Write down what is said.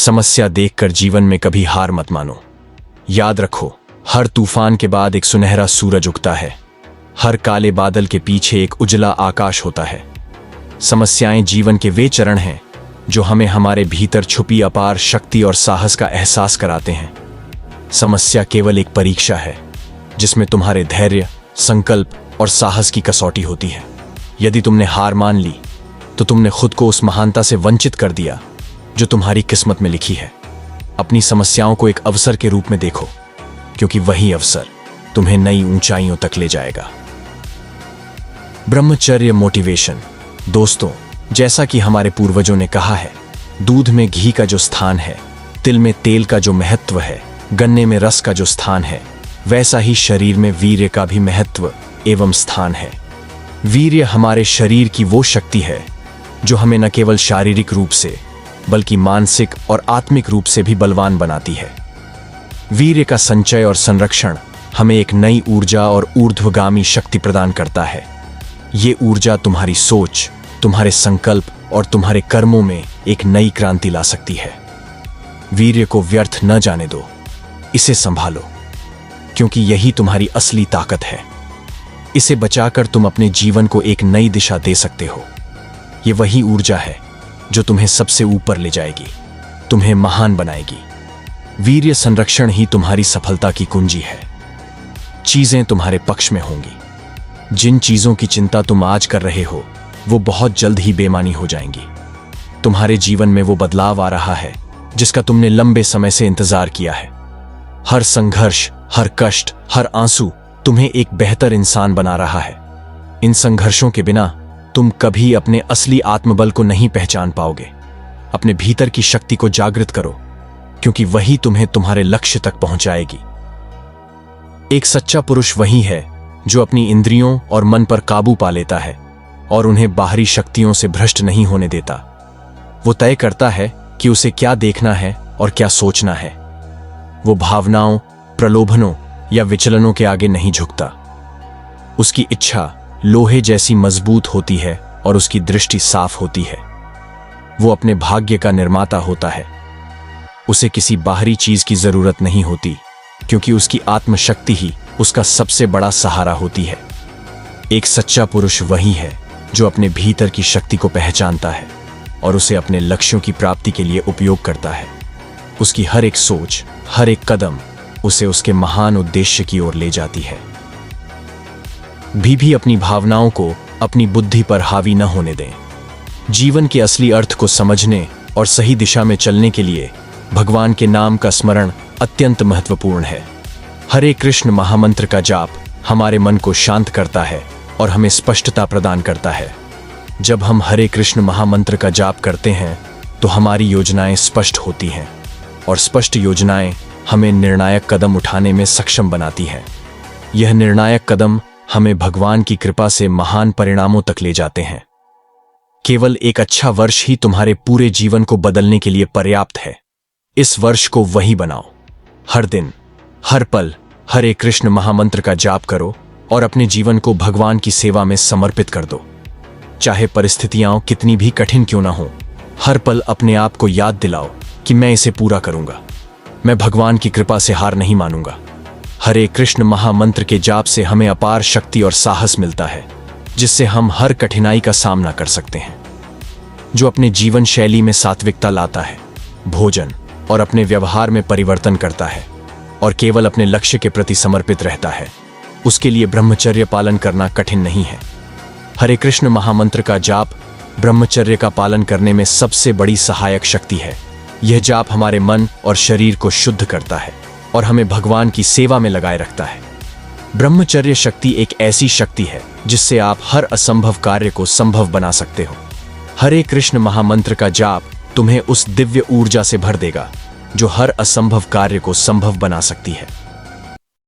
समस्या देखकर जीवन में कभी हार मत मानो। याद रखो, हर तूफान के बाद एक सुनहरा सूरज उगता है। हर काले बादल के पीछे एक उजला आकाश होता है। समस्याएं जीवन के वे चरण हैं जो हमें हमारे भीतर छुपी अपार शक्ति और साहस का एहसास कराते हैं। समस्या केवल एक परीक्षा है जिसमें तुम्हारे धैर्य, संकल्प और साहस की कसौटी होती है। यदि तुमने हार मान ली तो तुमने खुद को उस महानता से वंचित कर दिया जो तुम्हारी किस्मत में लिखी है। अपनी समस्याओं को एक अवसर के रूप में देखो, क्योंकि वही अवसर तुम्हें नई ऊंचाइयों तक ले जाएगा। ब्रह्मचर्य मोटिवेशन। दोस्तों, जैसा कि हमारे पूर्वजों ने कहा है, दूध में घी का जो स्थान है, तिल में तेल का जो महत्व है, गन्ने में रस का जो स्थान है, वैसा ही शरीर में वीर्य का भी महत्व एवं स्थान है। वीर्य हमारे शरीर की वो शक्ति है जो हमें न केवल शारीरिक रूप से बल्कि मानसिक और आत्मिक रूप से भी बलवान बनाती है। वीर्य का संचय और संरक्षण हमें एक नई ऊर्जा और ऊर्ध्वगामी शक्ति प्रदान करता है। ये ऊर्जा तुम्हारी सोच, तुम्हारे संकल्प और तुम्हारे कर्मों में एक नई क्रांति ला सकती है। वीर्य को व्यर्थ न जाने दो, इसे संभालो, क्योंकि यही तुम्हारी असली ताकत है। इसे बचाकर तुम अपने जीवन को एक नई दिशा दे सकते हो। ये वही ऊर्जा है जो तुम्हें सबसे ऊपर ले जाएगी, तुम्हें महान बनाएगी। वीर्य संरक्षण ही तुम्हारी सफलता की कुंजी है। चीजें तुम्हारे पक्ष में होंगी। जिन चीजों की चिंता तुम आज कर रहे हो वो बहुत जल्द ही बेमानी हो जाएंगी। तुम्हारे जीवन में वो बदलाव आ रहा है जिसका तुमने लंबे समय से इंतजार किया है। हर संघर्ष, हर कष्ट, हर आंसू तुम्हें एक बेहतर इंसान बना रहा है। इन संघर्षों के बिना तुम कभी अपने असली आत्मबल को नहीं पहचान पाओगे। अपने भीतर की शक्ति को जागृत करो, क्योंकि वही तुम्हें तुम्हारे लक्ष्य तक पहुंचाएगी। एक सच्चा पुरुष वही है जो अपनी इंद्रियों और मन पर काबू पा लेता है और उन्हें बाहरी शक्तियों से भ्रष्ट नहीं होने देता। वो तय करता है कि उसे क्या देखना है और क्या सोचना है। वो भावनाओं, प्रलोभनों या विचलनों के आगे नहीं झुकता। उसकी इच्छा लोहे जैसी मजबूत होती है और उसकी दृष्टि साफ होती है। वो अपने भाग्य का निर्माता होता है। उसे किसी बाहरी चीज की जरूरत नहीं होती, क्योंकि उसकी आत्मशक्ति ही उसका सबसे बड़ा सहारा होती है। एक सच्चा पुरुष वही है जो अपने भीतर की शक्ति को पहचानता है और उसे अपने लक्ष्यों की प्राप्ति के लिए उपयोग करता है। उसकी हर एक सोच, हर एक कदम उसे उसके महान उद्देश्य की ओर ले जाती है। भी अपनी भावनाओं को अपनी बुद्धि पर हावी न होने दें। जीवन के असली अर्थ को समझने और सही दिशा में चलने के लिए भगवान के नाम का स्मरण अत्यंत महत्वपूर्ण है। हरे कृष्ण महामंत्र का जाप हमारे मन को शांत करता है और हमें स्पष्टता प्रदान करता है। जब हम हरे कृष्ण महामंत्र का जाप करते हैं तो हमारी योजनाएं स्पष्ट होती हैं और स्पष्ट योजनाएं हमें निर्णायक कदम उठाने में सक्षम बनाती हैं। यह निर्णायक कदम हमें भगवान की कृपा से महान परिणामों तक ले जाते हैं। केवल एक अच्छा वर्ष ही तुम्हारे पूरे जीवन को बदलने के लिए पर्याप्त है। इस वर्ष को वही बनाओ। हर दिन, हर पल हरे कृष्ण महामंत्र का जाप करो और अपने जीवन को भगवान की सेवा में समर्पित कर दो। चाहे परिस्थितियां कितनी भी कठिन क्यों ना हो, हर पल अपने आप को याद दिलाओ कि मैं इसे पूरा करूंगा। मैं भगवान की कृपा से हार नहीं मानूंगा। हरे कृष्ण महामंत्र के जाप से हमें अपार शक्ति और साहस मिलता है, जिससे हम हर कठिनाई का सामना कर सकते हैं। जो अपने जीवन शैली में सात्विकता लाता है, भोजन और अपने व्यवहार में परिवर्तन करता है और केवल अपने लक्ष्य के प्रति समर्पित रहता है, उसके लिए ब्रह्मचर्य पालन करना कठिन नहीं है। हरे कृष्ण महामंत्र का जाप ब्रह्मचर्य का पालन करने में सबसे बड़ी सहायक शक्ति है। यह जाप हमारे मन और शरीर को शुद्ध करता है और हमें भगवान की सेवा में लगाए रखता है। ब्रह्मचर्य शक्ति एक ऐसी शक्ति है जिससे आप हर असंभव कार्य को संभव बना सकते हो। हरे कृष्ण महामंत्र का जाप तुम्हें उस दिव्य ऊर्जा से भर देगा जो हर असंभव कार्य को संभव बना सकती है।